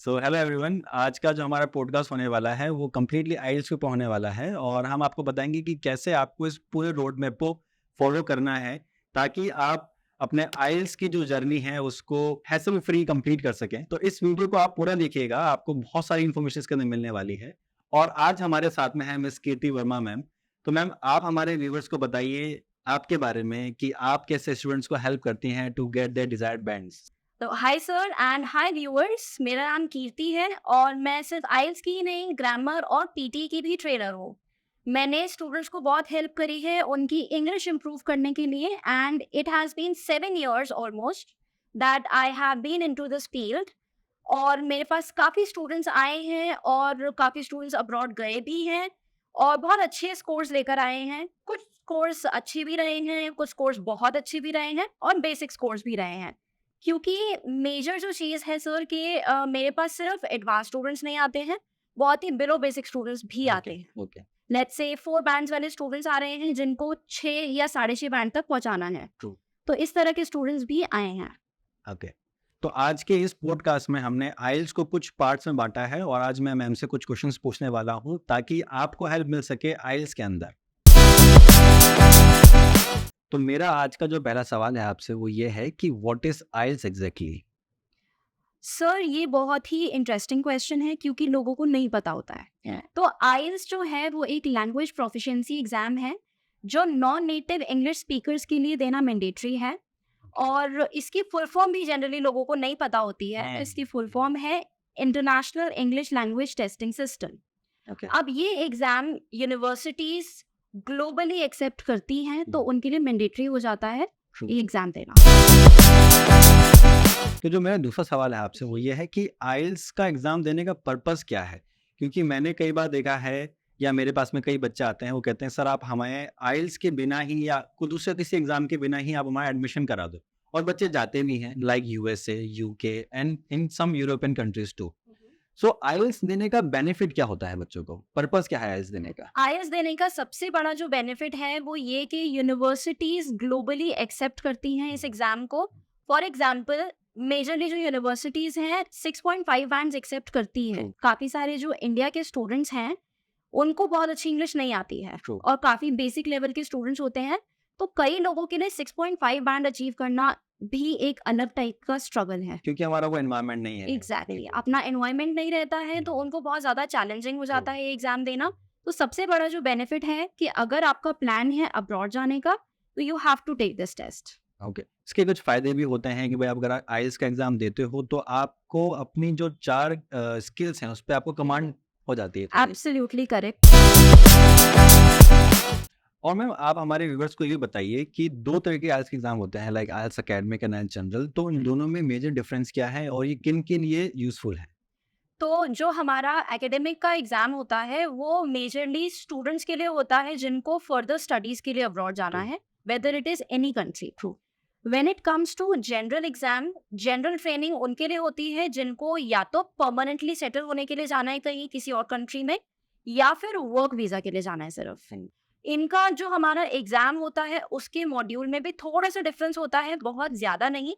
So hello everyone, आज का जो हमारा पॉडकास्ट होने वाला है वो कम्प्लीटली आइल्स के ऊपर होने वाला है और हम आपको बताएंगे कि कैसे आपको इस पूरे रोड मैप को फॉलो करना है ताकि आप अपने आइल्स की जो जर्नी है उसको हैसल फ्री कंप्लीट कर सकें। तो इस वीडियो को आप पूरा देखिएगा, आपको बहुत सारी इन्फॉर्मेशन इसके अंदर मिलने वाली है। और आज हमारे साथ में है मिस कीर्ति वर्मा मैम। तो मैम, आप हमारे व्यूवर्स को बताइए आपके बारे में कि आप कैसे स्टूडेंट्स को हेल्प करती हैं to get their desired bands. तो hi sir and hi viewers, मेरा नाम कीर्ति है और मैं सिर्फ आइल्स की ही नहीं, ग्रामर और पीटी की भी ट्रेनर हूँ। मैंने स्टूडेंट्स को बहुत हेल्प करी है उनकी इंग्लिश इम्प्रूव करने के लिए and it has been 7 years almost that I have been into this field. और मेरे पास काफ़ी स्टूडेंट्स आए हैं और काफ़ी स्टूडेंट्स अब्रॉड गए भी हैं और बहुत अच्छे स्कोर्स लेकर आए हैं। कुछ स्कोर्स अच्छे भी रहे हैं, कुछ स्कोर्स बहुत अच्छे भी रहे हैं और बेसिक स्कोर्स भी रहे हैं। क्योंकि मेजर जो चीज़ है सर कि मेरे पास सिर्फ एडवांस स्टूडेंट्स नहीं आते हैं, बहुत ही बिलो बेसिक स्टूडेंट्स भी आते हैं। ओके। लेट्स से 4 बैंड्स वाले स्टूडेंट्स आ रहे हैं जिनको 6 या 6.5 बैंड तक पहुंचाना है। True. तो इस तरह के स्टूडेंट्स भी आए हैं। ओके। तो आज के इस पॉडकास्ट में हमने आइल्स को कुछ पार्ट्स में बांटा है और आज मैं मैम से कुछ क्वेश्चंस पूछने वाला हूं ताकि आपको हेल्प मिल सके आइल्स के अंदर। तो मेरा आज का जो पहला सवाल है आपसे वो ये है कि what is IELTS exactly. Sir ये बहुत ही इंटरेस्टिंग क्वेश्चन है क्योंकि लोगों को नहीं पता होता है। तो आइल्स जो है वो एक लैंग्वेज प्रोफिशिएंसी एग्जाम है जो नॉन नेटिव इंग्लिश स्पीकर्स के लिए देना मैंडेटरी है। और इसकी फुल फॉर्म भी जनरली लोगों को नहीं पता होती है। इसकी फुल फॉर्म है international English language testing system. Okay. अब ये एग्जाम यूनिवर्सिटीज ग्लोबली एक्सेप्ट करती हैं तो उनके लिए मैंडेटरी हो जाता है ये एग्जाम देना। तो जो मेरा दूसरा सवाल है आपसे वो ये है कि आइल्स का एग्जाम देने का पर्पस क्या है, क्योंकि मैंने कई बार देखा है या मेरे पास में कई बच्चे आते हैं वो कहते हैं सर आप हमें आइल्स के बिना ही या कोई दूसरे किसी एग्जाम के बिना ही आप हमारा एडमिशन करा दो। और बच्चे जाते भी हैं like USA, UK and in some European countries too. So IELTS देने का बेनिफिट क्या होता है बच्चों को, पर्पस क्या है आइल्स देने का? आईएलटीएस देने का सबसे बड़ा जो बेनिफिट है वो ये कि यूनिवर्सिटीज ग्लोबली एक्सेप्ट करती हैं इस एग्जाम को। फॉर एग्जांपल मेजरली जो यूनिवर्सिटीज हैं 6.5 बैंड्स एक्सेप्ट करती हैं। काफी सारे जो इंडिया के स्टूडेंट्स हैं उनको बहुत अच्छी इंग्लिश नहीं आती है और काफी बेसिक लेवल के स्टूडेंट्स होते हैं। तो कई लोगों के लिए 6.5 बैंड अचीव करना भी एक अलग टाइप का स्ट्रगल है क्योंकि हमारा वो एनवायरनमेंट नहीं है। एग्जैक्टली अपना एनवायरनमेंट नहीं रहता है तो उनको बहुत ज़्यादा चैलेंजिंग हो जाता है ये एग्ज़ाम देना। तो सबसे बड़ा जो बेनिफिट है कि अगर आपका प्लान है अब्रॉड जाने का तो you have to take this test. Okay. इसके कुछ फायदे भी होते हैं कि भाई आप अगर आइल्स का एग्जाम देते हो तो आपको अपनी जो 4 स्किल्स हैं उस पर आपको कमांड हो जाती है। Absolutely correct. और मैम आप हमारे व्यूअर्स को ये बताइए कि 2 तरह के आइल्स के एग्जाम होते हैं like IELTS academic and IELTS general. तो इन दोनों में मेजर डिफरेंस क्या है और ये किन के लिए यूजफुल है? तो जो हमारा एकेडमिक का एग्ज़ाम होता है वो मेजरली स्टूडेंट्स के लिए होता है जिनको फर्दर स्टडीज़ के लिए अब्रॉड जाना है, whether it is any country. When it comes to general exam, general training उनके लिए होती है जिनको या तो परमानेंटली सेटल होने के लिए जाना है कहीं किसी और कंट्री में या फिर वर्क वीज़ा के लिए जाना है सिर्फ। इनका जो हमारा एग्जाम होता है उसके मॉड्यूल में भी थोड़ा सा डिफरेंस होता है, बहुत ज़्यादा नहीं।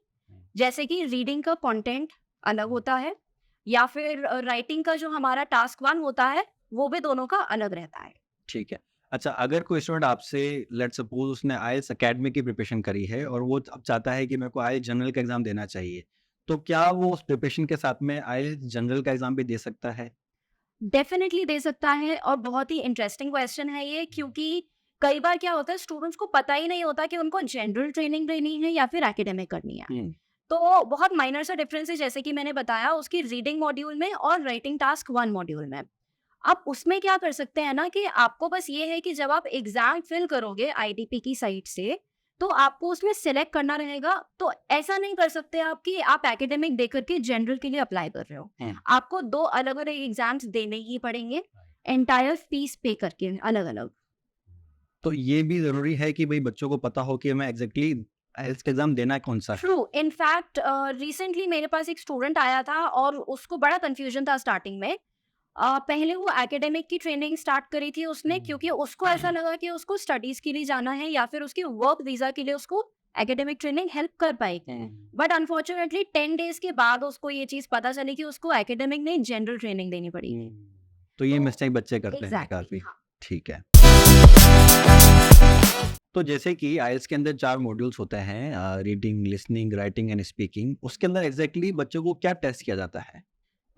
जैसे कि रीडिंग का कंटेंट अलग होता है या फिर राइटिंग का जो हमारा टास्क 1 होता है वो भी दोनों का अलग रहता है। ठीक है। अच्छा, अगर कोई स्टूडेंट आपसे लेट्स सपोज उसने आइल्स एकेडमिक की प्रिपरेशन करी है और वो अब चाहता है कि मेरे को आइल्स जनरल का एग्जाम देना चाहिए, तो क्या वो उस प्रिपरेशन के साथ में आइल्स जनरल का एग्जाम भी दे सकता है? डेफिनेटली दे सकता है और बहुत ही इंटरेस्टिंग क्वेश्चन है ये क्योंकि कई बार क्या होता है स्टूडेंट्स को पता ही नहीं होता कि उनको जनरल ट्रेनिंग लेनी है या फिर एकेडमिक करनी है। तो बहुत माइनर सा डिफरेंस है जैसे कि मैंने बताया उसकी रीडिंग मॉड्यूल में और राइटिंग टास्क 1 मॉड्यूल में। आप उसमें क्या कर सकते हैं ना कि आपको बस ये है कि जब आप एग्जाम फिल करोगे आईडीपी की साइट से तो आपको उसमें सिलेक्ट करना रहेगा। तो ऐसा नहीं कर सकते आप कि आप एकेडमिक देकर के जनरल के लिए अप्लाई कर रहे हो। आपको 2 अलग अलग एग्जाम्स देने ही पड़ेंगे, एंटायर फीस पे करके अलग अलग। तो ये भी जरूरी है कि भाई बच्चों को पता हो कि मैं एग्जैक्टली आइल्स का एग्जाम देना कौन सा है। ट्रू। इनफैक्ट रिसेंटली मेरे पास एक स्टूडेंट आया था और उसको बड़ा कंफ्यूजन था स्टार्टिंग में। पहले वो एकेडमिक की ट्रेनिंग स्टार्ट करी थी उसने क्योंकि उसको ऐसा लगा कि उसको स्टडीज के लिए जाना है या फिर उसकी वर्क वीजा के लिए उसको एकेडमिक ट्रेनिंग हेल्प कर पाएगी, बट अनफॉर्चुनेटली 10 डेज के बाद उसको ये चीज पता चली कि उसको एकेडमिक नहीं जनरल ट्रेनिंग देनी पड़ेगी। तो ये तो मिस्टेक बच्चे करते हैं एग्जैक्टली काफी। ठीक है। तो जैसे कि आइल्स के अंदर 4 मॉड्यूल्स होते हैं, reading, listening, writing and speaking. उसके अंदर एग्जैक्टली बच्चों को क्या टेस्ट किया जाता है?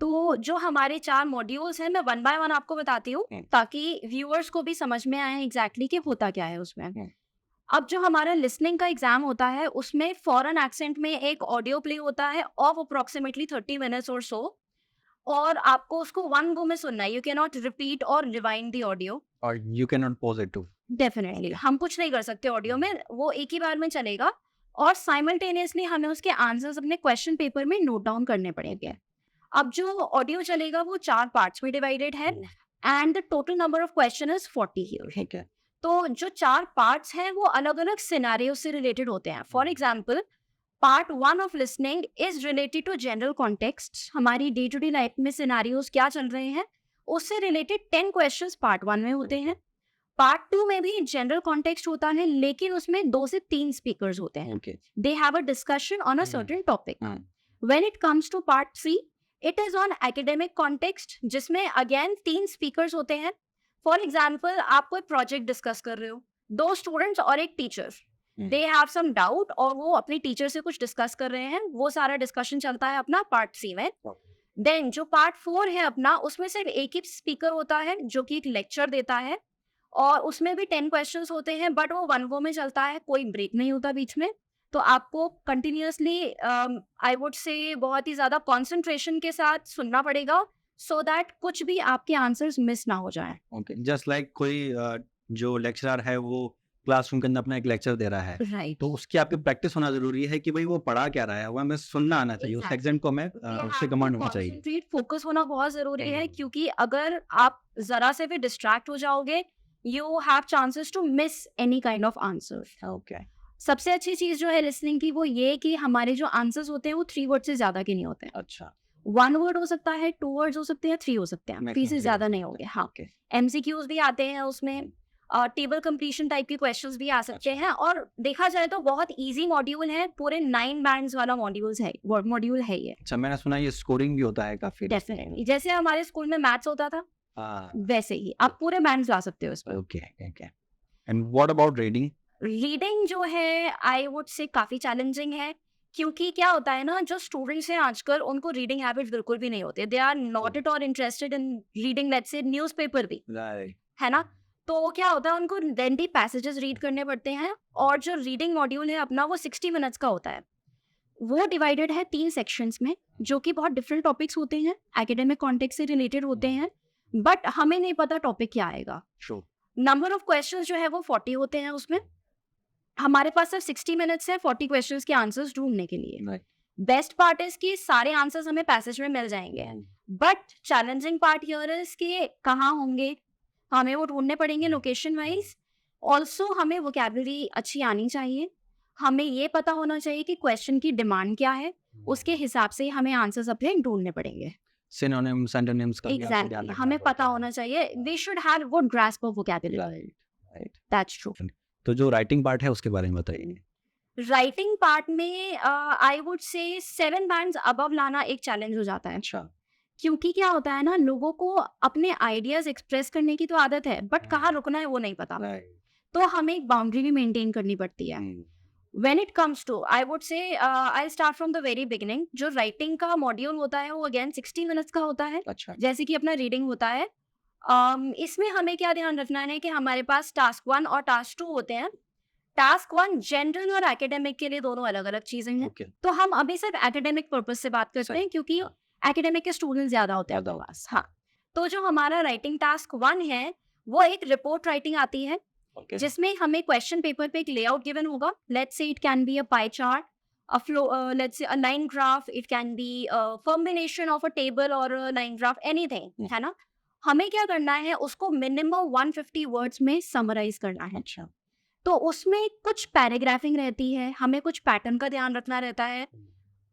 तो जो हमारे 4 मॉड्यूल्स हैं मैं वन बाय वन आपको बताती हूँ ताकि व्यूअर्स को भी समझ में आए एग्जैक्टली कि होता क्या है उसमें। अब जो हमारा लिसनिंग का एग्जाम होता है उसमें फॉरेन एक्सेंट में एक ऑडियो प्ले होता है ऑफ अप्रोक्सीमेटली 30 मिनट्स और सो, और आपको उसको वन गो में सुनना है। यू कैन नॉट रिपीट और रिवाइंड द ऑडियो। और you can not pause it too. Definitely हम कुछ नहीं कर सकते ऑडियो में, वो एक ही बार में चलेगा। और साइमल्टेनियसली हमें उसके आंसर्स अपने क्वेश्चन पेपर में नोट डाउन करने पड़ेंगे। अब जो ऑडियो चलेगा वो 4 पार्ट्स में डिवाइडेड है and the total number of question is 40 here. ठीक है। तो जो 4 पार्ट्स हैं वो अलग अलग सिनेरियो से रिलेटेड होते हैं। For example part 1 of listening is related to general context, हमारी डे टू डे लाइफ में सिनेरियोस क्या चल रहे हैं उससे रिलेटेड 10 क्वेश्चंस पार्ट 1 में होते हैं। पार्ट 2 में भी जनरल कॉन्टेक्स्ट होता है लेकिन उसमें 2 से 3 स्पीकर्स होते हैं। They have a discussion on a certain topic. When it comes to part 3 it is on academic context जिसमें अगेन 3 स्पीकर्स होते हैं। फॉर एग्जाम्पल आप कोई प्रोजेक्ट डिस्कस कर रहे हो, 2 स्टूडेंट्स और एक teacher, they have some doubt और वो अपनी टीचर से कुछ डिस्कस कर रहे हैं, वो सारा डिस्कशन चलता है अपना पार्ट 3 में। देन जो पार्ट 4 है अपना उसमें सिर्फ एक ही स्पीकर होता है जो कि एक लेक्चर देता है और उसमें भी 10 क्वेश्चंस होते हैं बट वो वन गो में चलता है, कोई ब्रेक नहीं होता बीच में। तो आपको कंटिन्यूअसली आई वुड से बहुत ही ज्यादा कंसंट्रेशन के साथ सुनना पड़ेगा सो दैट कुछ भी आपके आंसर्स मिस ना हो जाए। ओके, जस्ट लाइक कोई जो लेक्चरर है वो क्लासरूम के अंदर अपना एक लेक्चर दे रहा है, राइट। तो उसकी आपकी प्रैक्टिस होना जरूरी है कि भाई वो पढ़ा क्या रहा है, वो हमें सुनना आना चाहिए, उस एक्सेंट को हमें उससे कमांड होना चाहिए। फोकस होना बहुत जरूरी है क्योंकि अगर आप जरा से भी डिस्ट्रैक्ट हो जाओगे you have chances to miss any kind of answer. Okay. सबसे अच्छी चीज जो है लिसनिंग की वो ये कि हमारे जो आंसर्स होते हैं वो 3 वर्ड से ज्यादा के नहीं होते हैं। अच्छा। 1 वर्ड हो सकता है, 2 वर्ड्स हो सकते हैं, 3 हो सकते हैं, 3 से ज्यादा नहीं होंगे। हाँ, MCQs भी आते हैं उसमें, टेबल कंप्लीशन टाइप के क्वेश्चंस भी आ सकते हैं। और देखा जाए तो बहुत इजी मॉड्यूल है, पूरे 9 बैंड्स वाला मॉड्यूल है ये। अच्छा, मैंने सुना ये स्कोरिंग भी होता है काफी। डेफिनेटली, जैसे हमारे स्कूल में मैथ्स होता था वैसे ही आप पूरे बैंड्स ला सकते हो इसमें। Okay okay. And what about reading? Reading जो है आई वुड से काफी चैलेंजिंग है क्योंकि क्या होता है ना, जो स्टूडेंट्स हैं आजकल उनको रीडिंग हैबिट्स बिल्कुल भी नहीं होते। They are not at all interested in reading let's say newspaper भी, है ना। तो क्या होता है उनको लेंथी पैसेजेस रीड करने पड़ते हैं और जो रीडिंग मॉड्यूल है अपना वो 60 मिनट्स का होता है। वो डिवाइडेड है 3 सेक्शंस में जो कि बहुत डिफरेंट टॉपिक्स होते हैं, एकेडमिक कॉन्टेक्स्ट से रिलेटेड होते हैं, बट हमें नहीं पता टॉपिक क्या आएगा। नंबर ऑफ क्वेश्चंस जो है वो 40 होते हैं उसमें। हमारे पास सिर्फ 60 मिनट्स है 40 क्वेश्चंस के आंसर्स ढूंढने के लिए। बेस्ट पार्ट इज कि सारे आंसर्स हमें पैसेज में मिल जाएंगे, but challenging part here is कि कहाँ होंगे, हमें वो ढूंढने पड़ेंगे लोकेशन वाइज। ऑल्सो हमें वोकैबुलरी अच्छी आनी चाहिए, हमें ये पता होना चाहिए कि क्वेश्चन की डिमांड क्या है, उसके हिसाब से हमें आंसर्स अपने ढूंढने पड़ेंगे। सिनोनिम्स, एंटोनिम्स का एग्जैक्टली, हमें पता होना चाहिए। We should have good grasp of vocabulary. That's true. तो जो राइटिंग पार्ट है उसके बारे में बताइए। राइटिंग पार्ट में आई वुड से 7 बैंड्स अबव लाना एक चैलेंज हो जाता है। अच्छा। क्योंकि क्या होता है ना, लोगों को अपने आइडियाज एक्सप्रेस करने की तो आदत है बट कहाँ रुकना है वो नहीं पता, तो हमें एक बाउंड्री भी मेंटेन करनी पड़ती है। When it comes to, I would say, I'll start from the very beginning. जो राइटिंग का मॉड्यूल होता है वो अगेन 60 मिनट्स का होता है। अच्छा। जैसे कि अपना रीडिंग होता है, इसमें हमें क्या ध्यान रखना है कि हमारे पास टास्क 1 और टास्क 2 होते हैं। टास्क 1 जनरल और एकेडमिक के लिए दोनों अलग अलग चीजें हैं। तो हम अभी सिर्फ एकेडमिक पर्पज से बात करते हैं क्योंकि एकेडमिक के स्टूडेंट ज्यादा होते हैं आपके पास। हाँ, तो जो हमारा राइटिंग टास्क 1 है वो एक रिपोर्ट राइटिंग आती है जिसमें हमें क्वेश्चन पेपर पे एक लेआउट गिवन होगा। Let's say it can be a pie chart, a flow, let's say a line graph, it can be a combination of a table और अ लाइन ग्राफ, एनीथिंग, है ना। हमें क्या करना है, उसको मिनिमम 150 वर्ड्स में समराइज करना है। अच्छा। तो उसमें कुछ पैराग्राफिंग रहती है, हमें कुछ पैटर्न का ध्यान रखना रहता है,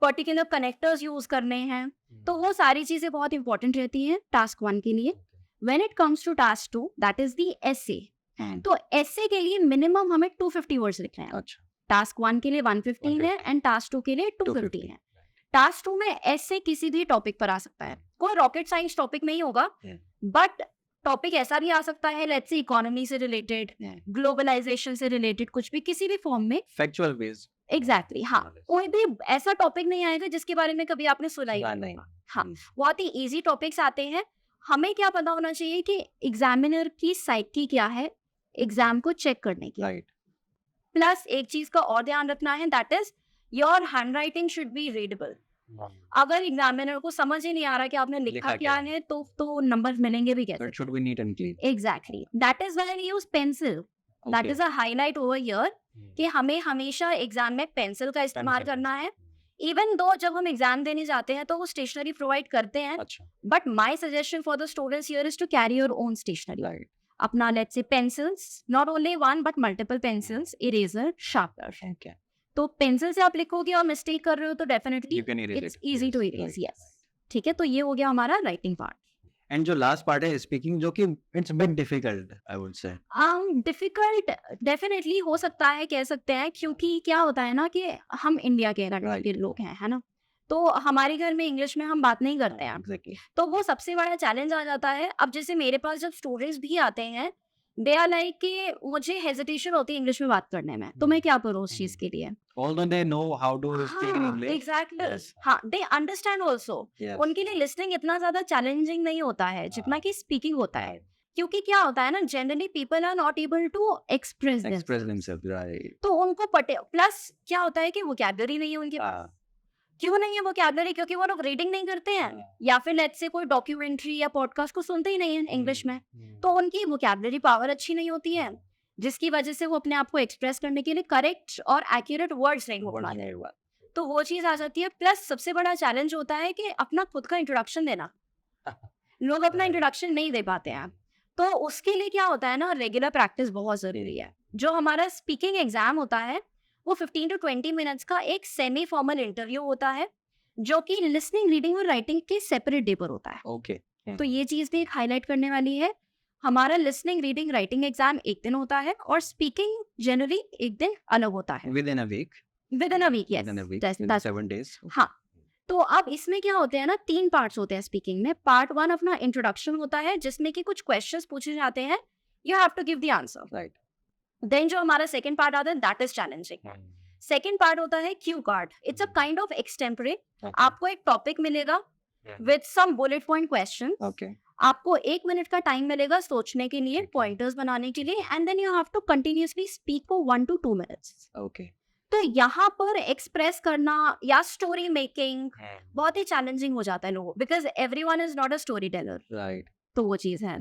पर्टिकुलर कनेक्टर्स यूज करने हैं, तो वो सारी चीजें बहुत इंपॉर्टेंट रहती हैं टास्क 1 के लिए। When it comes to task 2 that is the essay, तो एसे के लिए मिनिमम हमें 250 वर्ड्स लिखने हैं। अच्छा। टास्क 1 के लिए 115 है एंड टास्क 2 के लिए 250 है। टास्क 2 में ऐसे किसी भी टॉपिक पर आ सकता है, कोई रॉकेट साइंस टॉपिक में ही होगा, बट टॉपिक ऐसा भी आ सकता है, लेट्स से इकोनॉमी से रिलेटेड, ग्लोबलाइजेशन से रिलेटेड, कुछ भी किसी भी फॉर्म में, फैक्चुअल बेस्ड। एग्जैक्टली हाँ, कोई भी ऐसा टॉपिक नहीं आएगा जिसके बारे में कभी आपने सुना ही नहीं। हाँ, बहुत ही इजी टॉपिक्स आते हैं। हमें क्या पता होना चाहिए कि एग्जामिनर की साइकी क्या है एग्जाम को चेक करने की। प्लस एक चीज का और ध्यान रखना है, that is your handwriting should be readable. अगर एग्जामिनर को समझ ही नहीं आ रहा कि आपने लिखा क्या है तो नंबर मिलेंगे भी कैसे? should be neat and clean. Exactly. That is why we use pencil. That is a highlight over here कि हमें हमेशा एग्जाम में पेंसिल का इस्तेमाल करना है। इवन दो जब हम एग्जाम देने जाते हैं तो वो स्टेशनरी प्रोवाइड करते हैं, but my suggestion for the students here is to carry your own stationery. अपना let's say pencils, not only one but multiple pencils, eraser, sharpener. तो पेंसिल से आप लिखोगे और मिस्टेक कर रहे हो तो definitely it's easy to erase. Yes, ठीक है। तो ये हो गया हमारा राइटिंग पार्ट। एंड जो लास्ट पार्ट है स्पीकिंग, जो कि it's bit difficult I would say. Difficult definitely हो सकता है, कह सकते हैं, क्योंकि क्या होता है ना कि हम इंडिया के लोग हैं, है ना, तो हमारे घर में इंग्लिश में हम बात नहीं करते हैं, तो वो सबसे बड़ा चैलेंज आ जाता है। अब जैसे मेरे पास जब स्टूडेंट्स भी आते हैं, दे आर लाइक कि मुझे हेजिटेशन होती है इंग्लिश में बात करने में, तो मैं क्या करूँ उस चीज के लिए? Although they know how to speak in English. Exactly. Yes. हाँ, they understand also. Yes. उनके लिए लिसनिंग इतना ज्यादा चैलेंजिंग नहीं होता है जितना कि स्पीकिंग होता है, क्योंकि क्या होता है ना, generally people are not able to express themselves, right. तो उनको प्लस क्या होता है कि वोकैबुलरी नहीं है उनके पास। क्यों नहीं है वोकैबुलरी? क्योंकि वो लोग रीडिंग नहीं करते हैं, या फिर लेट्स से कोई डॉक्यूमेंट्री या पॉडकास्ट को सुनते ही नहीं है इंग्लिश में, तो उनकी वोकैबुलरी पावर अच्छी नहीं होती है, जिसकी वजह से वो अपने आप को एक्सप्रेस करने के लिए करेक्ट और एक्यूरेट वर्ड्स नहीं बोल पाते, तो वो चीज आ जाती है। प्लस सबसे बड़ा चैलेंज होता है कि अपना खुद का इंट्रोडक्शन देना। लोग अपना इंट्रोडक्शन नहीं दे पाते हैं, तो उसके लिए क्या होता है ना, रेगुलर प्रैक्टिस बहुत जरूरी है। जो हमारा स्पीकिंग एग्जाम होता है वो 15 to 20 मिनट्स का एक सेमी फॉर्मल इंटरव्यू होता है, जो कि लिसनिंग, रीडिंग और राइटिंग के सेपरेट डे पर होता है। ओके, तो ये चीज भी एक हाईलाइट करने वाली है। हमारा लिसनिंग, रीडिंग, राइटिंग एग्जाम एक दिन होता है और स्पीकिंग जनरली एक दिन अलग होता है। within a week, yes, that's 7 days. हाँ, तो अब इसमें क्या होते हैं ना, 3 पार्ट्स होते हैं स्पीकिंग में। पार्ट 1 अपना इंट्रोडक्शन होता है, जिसमें कि कुछ क्वेश्चंस पूछे जाते हैं, you have to give the answer, right. Then जो हमारा सेकंड पार्ट आता है, that is challenging. Second part होता है cue card. It's a kind of extempore. आपको एक टॉपिक मिलेगा with some bullet point question. आपको 1 मिनट का टाइम मिलेगा सोचने के लिए, पॉइंटर्स बनाने के लिए, and then you have to continuously speak for 1 to 2 minutes. तो यहाँ पर एक्सप्रेस करना या स्टोरी मेकिंग बहुत ही चैलेंजिंग हो जाता है लोगों, because everyone is not a story teller, right. तो वो चीज है।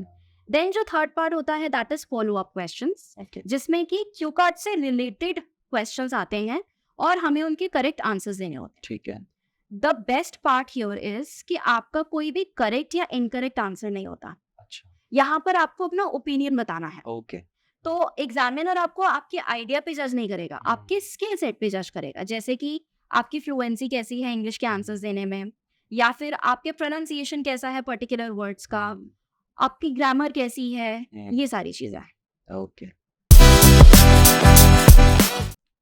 देन जो थर्ड पार्ट होता है, that is follow up questions, जिसमें कि क्यू कार्ड से रिलेटेड क्वेश्चंस आते हैं और हमें उनके करेक्ट आंसर्स देने होते हैं। ठीक है। The best part here is कि आपका कोई भी करेक्ट या इनकरेक्ट आंसर नहीं होता। अच्छा। यहाँ पर आपको अपना ओपिनियन बताना है। ओके। तो एग्जामिनर आपको आपके आइडिया पे जज नहीं करेगा, आपके स्किल सेट पे जज करेगा, जैसे कि आपकी फ्लुएंसी कैसी है इंग्लिश के आंसर्स देने में, या फिर आपके प्रोनाउंसिएशन कैसा है पर्टिकुलर वर्ड्स का, आपकी ग्रामर कैसी है, ये सारी चीजें। ओके।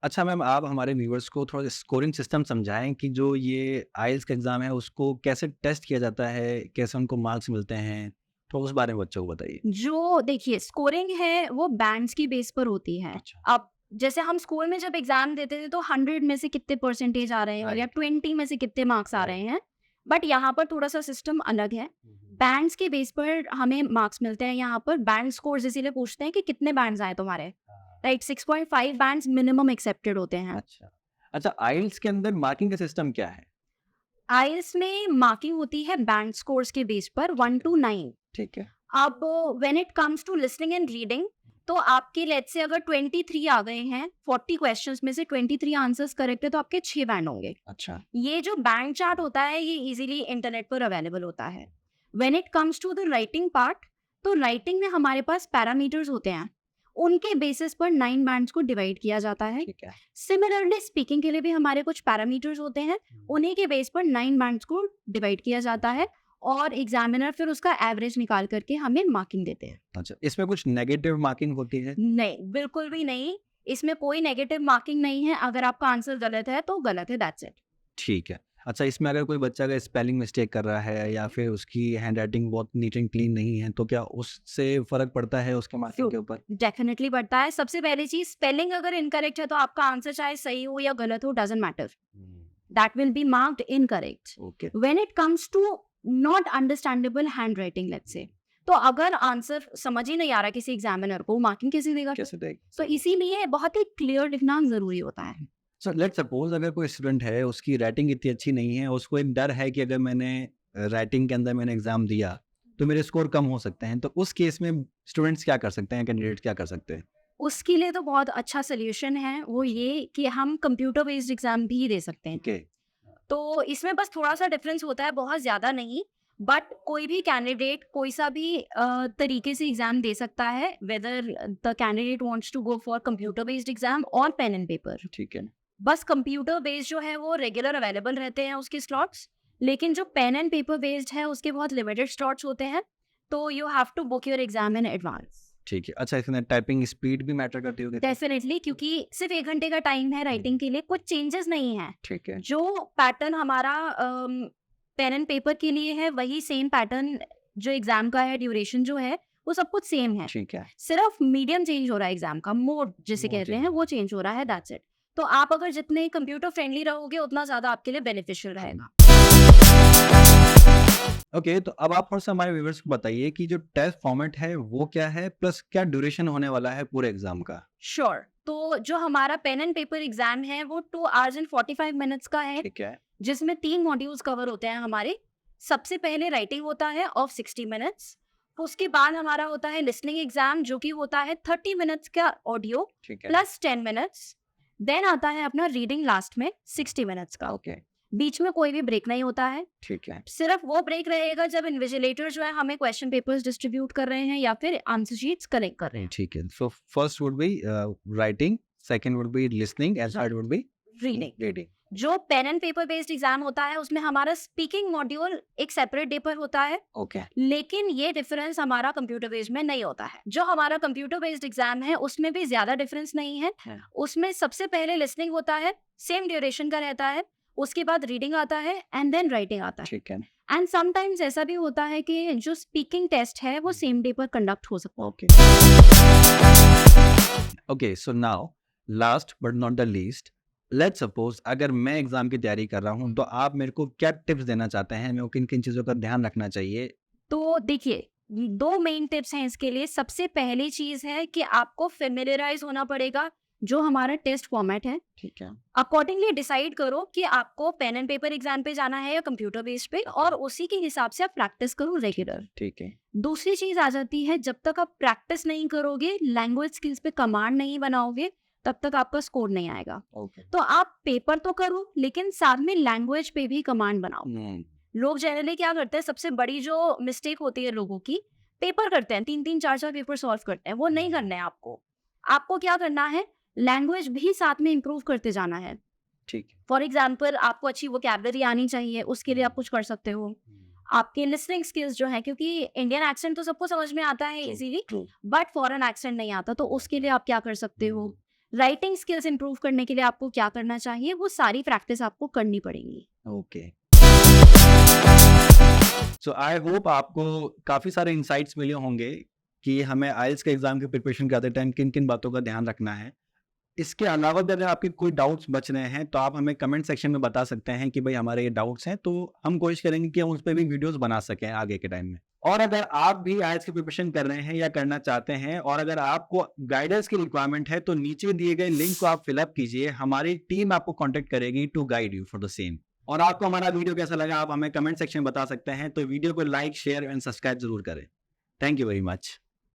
अच्छा मैम, आप हमारे व्यूअर्स को थोड़ा स्कोरिंग सिस्टम समझाएं कि जो ये आइल्स का एग्जाम है उसको कैसे टेस्ट किया जाता है, कैसे उनको मार्क्स मिलते हैं, तो उस बारे में बच्चों को बताइए। जो देखिए स्कोरिंग है वो बैंड्स की बेस पर होती है। अच्छा। अब जैसे हम स्कूल में जब एग्जाम देते थे तो 100 में से कितने परसेंटेज आ रहे हैं या 20 में से कितने मार्क्स आ रहे हैं, बट यहाँ पर थोड़ा सा सिस्टम अलग है। बैंड्स के बेस पर हमें मार्क्स मिलते हैं। यहाँ पर बैंड स्कोर्स इसीलिए पूछते हैं कि कितने बैंड्स आए तुम्हारे, राइट। 6.5 बैंड्स मिनिमम एक्सेप्टेड होते हैं। अच्छा, आइल्स के अंदर मार्किंग का सिस्टम क्या है? आइल्स में मार्किंग होती है बैंड स्कोर्स के बेस पर 1 to 9। ठीक है। अब when it comes to listening and reading, तो आपके लेट्स से अगर 23 आ गए हैं, 40 क्वेश्चंस में से 23 आंसर्स करेक्ट है, तो आपके 6 बैंड होंगे। अच्छा। ये जो बैंड चार्ट होता है ये इजीली इंटरनेट पर अवेलेबल होता है। When it comes to the writing part, तो राइटिंग में हमारे पास पैरामीटर्स होते हैं, उनके बेसिस पर 9 बैंड्स को डिवाइड किया जाता है। सिमिलरली स्पीकिंग के लिए भी हमारे कुछ पैरामीटर्स होते हैं, उन्हीं के बेस पर 9 बैंड्स को डिवाइड किया जाता है और एग्जामिनर फिर उसका एवरेज निकाल करके हमें मार्किंग देते हैं। अच्छा, इसमें कुछ नेगेटिव मार्किंग होती है? नहीं, बिल्कुल भी नहीं। इसमें कोई नेगेटिव मार्किंग नहीं है, अगर आपका आंसर गलत है तो गलत है, दैट्स इट। ठीक है। अच्छा, इसमें अगर कोई बच्चा अगर स्पेलिंग मिस्टेक कर रहा है या फिर उसकी हैंडराइटिंग बहुत नीट एंड क्लीन नहीं है, तो क्या उससे फ़र्क पड़ता है उसके मार्किंग के ऊपर? डेफिनेटली बढ़ता है। सबसे पहली चीज, स्पेलिंग अगर इनकरेक्ट है तो आपका आंसर चाहे सही हो या गलत हो, doesn't matter, that will be marked incorrect. Okay. When it comes to not understandable handwriting, let's say, तो अगर आंसर समझ ही नहीं आ रहा किसी एग्जामिनर को, मार्किंग कैसे देगा? कैसे देख? तो इसीलिए बहुत ही क्लियर लिखना जरूरी होता है। सो लेट्स सपोज अगर कोई स्टूडेंट है, उसकी राइटिंग इतनी अच्छी नहीं है, उसको एक डर है कि अगर मैंने राइटिंग के अंदर मैंने एग्जाम दिया तो मेरे स्कोर कम हो सकते हैं, तो उस केस में स्टूडेंट्स क्या कर सकते हैं, कैंडिडेट्स क्या कर सकते हैं? उसके लिए तो बहुत अच्छा सोल्यूशन है, वो ये कि हम कंप्यूटर बेस्ड एग्जाम भी दे सकते हैं। ओके। तो इसमें बस थोड़ा सा डिफरेंस होता है, बहुत ज़्यादा नहीं, बट कोई भी कैंडिडेट कोई सा भी तरीके से एग्जाम दे सकता है, whether the candidate wants to go for computer based exam और पेन एंड पेपर। ठीक है। बस कंप्यूटर बेस्ड जो है वो रेगुलर अवेलेबल रहते हैं उसके स्लॉट्स, लेकिन जो पेन एंड पेपर बेस्ड है उसके बहुत लिमिटेड स्लॉट्स होते हैं, तो you have to book your exam in advance. ठीक है। अच्छा, इसमें टाइपिंग स्पीड भी मैटर करती होगी? डेफिनेटली, क्योंकि सिर्फ 1 घंटे का टाइम है राइटिंग के लिए, कुछ चेंजेस नहीं है। ठीक है। जो पैटर्न हमारा पेन एंड पेपर के लिए है वही सेम पैटर्न जो एग्जाम का है, ड्यूरेशन जो है वो सब कुछ सेम है, ठीक है। सिर्फ मीडियम चेंज हो रहा है, एग्जाम का मोड जिसे Mode कहते हैं वो चेंज हो रहा है, दैट्स इट। तो आप अगर जितने कंप्यूटर फ्रेंडली रहोगे उतना ज्यादा आपके लिए बेनिफिशियल रहेगा। ओके, तो अब आप थोड़ा सा हमारे व्यूअर्स को बताइए कि जो टेस्ट फॉर्मेट है वो क्या है, प्लस क्या ड्यूरेशन होने वाला है पूरे एग्जाम का? श्योर। तो जो हमारा पेन एंड पेपर एग्जाम है वो 2 hours and 45 minutes का है, ठीक है। जिसमें 3 मॉड्यूल्स कवर होते हैं हमारे। सबसे पहले राइटिंग होता है ऑफ 60 मिनट्स, उसके बाद हमारा होता है लिसनिंग एग्जाम जो कि होता है 30 मिनट्स का ऑडियो ठीक है। Plus 10 minutes. देन आता है अपना रीडिंग लास्ट में 60 मिनट्स का। ओके। बीच में कोई भी ब्रेक नहीं होता है, ठीक है। सिर्फ वो ब्रेक रहेगा जब इन्विजिलेटर जो है हमें क्वेश्चन पेपर्स डिस्ट्रीब्यूट कर रहे हैं या फिर आंसर शीट्स कलेक्ट कर रहे हैं। ठीक है। So first would be writing, second would be listening and third would be reading. Reading. जो pen and paper based exam होता है उसमें हमारा स्पीकिंग मॉड्यूल एक सेपरेट डे पर होता है, ओके। लेकिन ये डिफरेंस हमारा कंप्यूटर बेस्ड में नहीं होता है। जो हमारा कंप्यूटर बेस्ड एग्जाम है उसमें भी ज्यादा डिफरेंस नहीं है। उसमें सबसे पहले लिसनिंग होता है, सेम ड्यूरेशन का रहता है, उसके बाद रीडिंग आता है एंड देन राइटिंग आता है। ठीक है। एंड समटाइम्स ऐसा भी होता है कि जो स्पीकिंग टेस्ट है वो सेम डे पर कंडक्ट हो सकता है। Okay. Okay, so now last but not the least, let's suppose अगर मैं एग्जाम की तैयारी कर रहा हूं तो आप मेरे को क्या टिप्स देना चाहते हैं, मेरे को किन किन चीजों का ध्यान रखना चाहिए? तो देखिए, 2 मेन टिप्स हैं इसके लिए। सबसे पहली चीज है कि आपको फेमिलियराइज होना पड़ेगा जो हमारा टेस्ट फॉर्मेट है। ठीक है। अकॉर्डिंगली डिसाइड करो कि आपको पेन एंड पेपर एग्जाम पे जाना है या कंप्यूटर बेस्ड पे, और उसी के हिसाब से आप प्रैक्टिस करो रेगुलर। ठीक है। दूसरी चीज आ जाती है, जब तक आप प्रैक्टिस नहीं करोगे, लैंग्वेज स्किल्स पे कमांड नहीं बनाओगे, तब तक आपका स्कोर नहीं आएगा। ओके। तो आप पेपर तो करो लेकिन साथ में लैंग्वेज पे भी कमांड बनाओ। लोग जनरली क्या करते हैं, सबसे बड़ी जो मिस्टेक होती है लोगों की, पेपर करते हैं, 3-3 4-4 पेपर सॉल्व करते हैं। वो नहीं करना है आपको। आपको क्या करना है, लैंग्वेज भी साथ में इम्प्रूव करते जाना है। ठीक है। फॉर एग्जाम्पल, आपको अच्छी वोकैबुलरी आनी चाहिए, उसके लिए आप कुछ कर सकते हो। आपके लिसनिंग स्किल्स जो है, क्योंकि इंडियन एक्सेंट तो सबको समझ में आता है इजीली, बट फॉरेन एक्सेंट नहीं आता, तो उसके लिए आप क्या कर सकते हो। राइटिंग स्किल्स इंप्रूव करने के लिए आपको क्या करना चाहिए, वो सारी प्रैक्टिस आपको करनी पड़ेगी। ओके। सो आई होप आपको काफी सारे इंसाइट्स मिले होंगे कि हमें आइल्स के एग्जाम की प्रिपरेशन करते टाइम किन किन बातों का ध्यान रखना है। इसके अलावा भी अगर आपके कोई डाउट्स बच रहे हैं तो आप हमें कमेंट सेक्शन में बता सकते हैं कि भाई हमारे ये डाउट्स हैं, तो हम कोशिश करेंगे कि हम उस पर भी वीडियोस बना सकें आगे के टाइम में। और अगर आप भी आइल्स की प्रिपरेशन कर रहे हैं या करना चाहते हैं और अगर आपको गाइडेंस की रिक्वायरमेंट है तो नीचे दिए गए लिंक को आप फिलअप कीजिए, हमारी टीम आपको कॉन्टेक्ट करेगी to guide you for the same. और आपको हमारा वीडियो कैसा लगा आप हमें कमेंट सेक्शन में बता सकते हैं, तो वीडियो को लाइक, शेयर एंड सब्सक्राइब जरूर करें। Thank you very much.